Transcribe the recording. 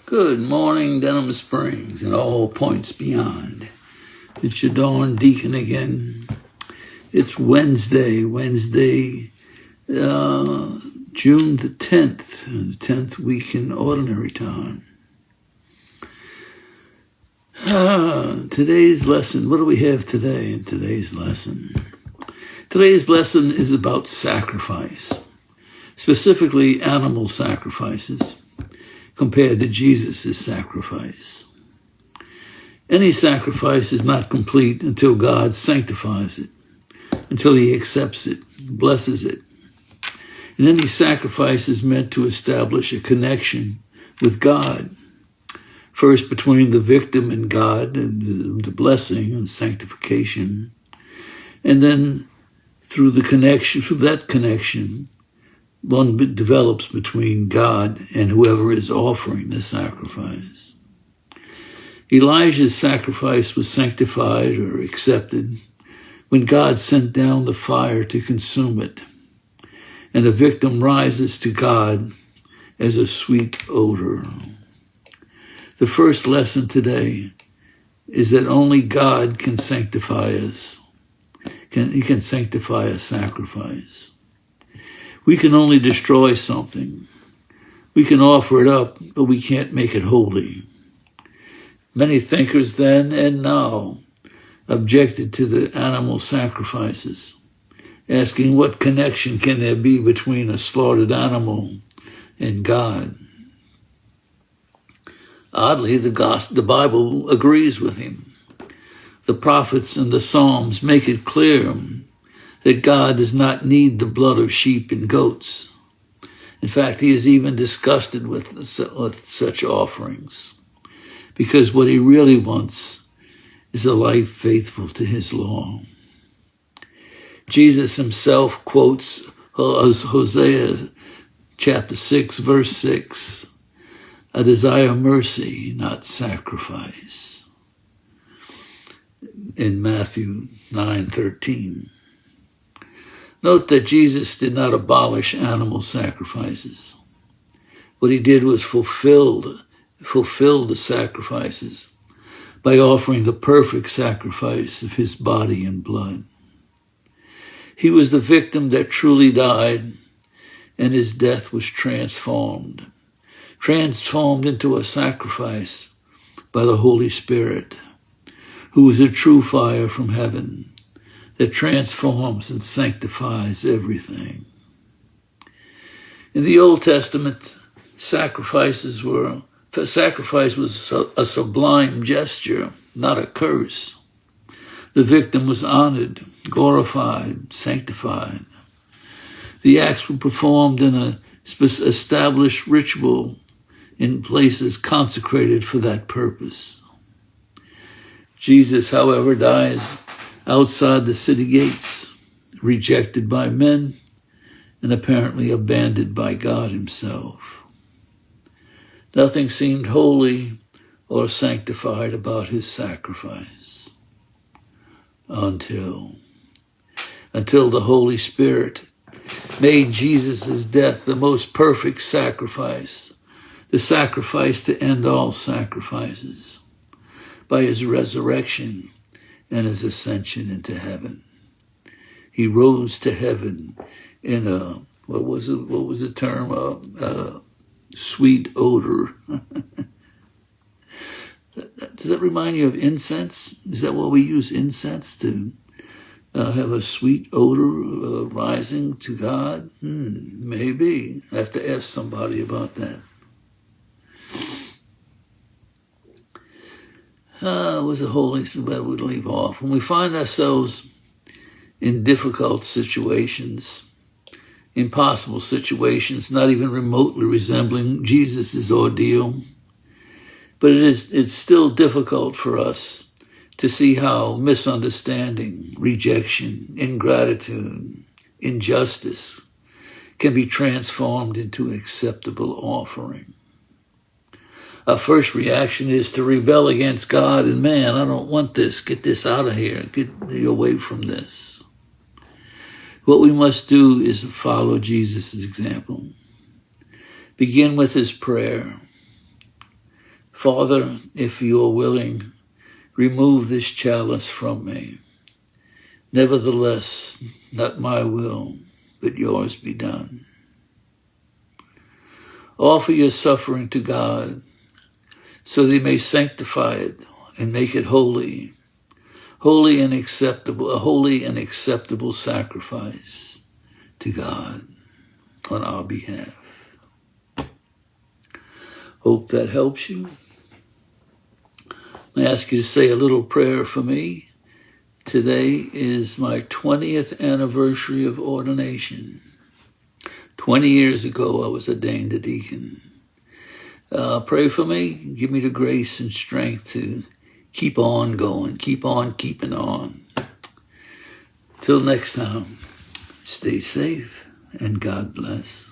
Good morning, Denham Springs, and all points beyond. It's your darn deacon again. It's Wednesday, June the 10th, the 10th week in Ordinary Time. Today's lesson, what do we have today in today's lesson? Today's lesson is about sacrifice, specifically animal sacrifices, compared to Jesus' sacrifice. Any sacrifice is not complete until God sanctifies it, until he accepts it, blesses it. And any sacrifice is meant to establish a connection with God, first between the victim and God, and the blessing and sanctification, and then through that connection, one develops between God and whoever is offering the sacrifice. Elijah's sacrifice was sanctified or accepted when God sent down the fire to consume it, and the victim rises to God as a sweet odor. The first lesson today is that only God can sanctify us. He can sanctify a sacrifice. We can only destroy something. We can offer it up, but we can't make it holy. Many thinkers then and now objected to the animal sacrifices, asking what connection can there be between a slaughtered animal and God. Oddly, the Bible agrees with him. The prophets and the Psalms make it clear that God does not need the blood of sheep and goats. In fact, he is even disgusted with such offerings, because what he really wants is a life faithful to his law. Jesus himself quotes Hosea chapter 6, verse 6, "I desire mercy, not sacrifice," in Matthew 9:13. Note that Jesus did not abolish animal sacrifices. What he did was fulfill the sacrifices by offering the perfect sacrifice of his body and blood. He was the victim that truly died, and his death was transformed into a sacrifice by the Holy Spirit, who is a true fire from heaven that transforms and sanctifies everything. In the Old Testament, sacrifice was a sublime gesture, not a curse. The victim was honored, glorified, sanctified. The acts were performed in an established ritual in places consecrated for that purpose. Jesus, however, dies outside the city gates, rejected by men and apparently abandoned by God himself. Nothing seemed holy or sanctified about his sacrifice until the Holy Spirit made Jesus' death the most perfect sacrifice, the sacrifice to end all sacrifices, by his resurrection and his ascension into heaven. He rose to heaven in what was the term? Sweet odor. Does that remind you of incense? Is that what we use incense to have a sweet odor rising to God? Maybe. I have to ask somebody about that. Was a holy, so that would leave off. When we find ourselves in difficult situations, impossible situations, not even remotely resembling Jesus' ordeal, but it's still difficult for us to see how misunderstanding, rejection, ingratitude, injustice can be transformed into an acceptable offering. Our first reaction is to rebel against God and man. I don't want this. Get this out of here. Get me away from this. What we must do is follow Jesus' example. Begin with his prayer. Father, if you are willing, remove this chalice from me. Nevertheless, not my will, but yours be done. Offer your suffering to God so that he may sanctify it and make it holy, a holy and acceptable sacrifice to God on our behalf. Hope that helps you. I ask you to say a little prayer for me. Today is my 20th anniversary of ordination. 20 years ago, I was ordained a deacon. Pray for me. Give me the grace and strength to keep on going, keep on keeping on. Till next time, stay safe and God bless.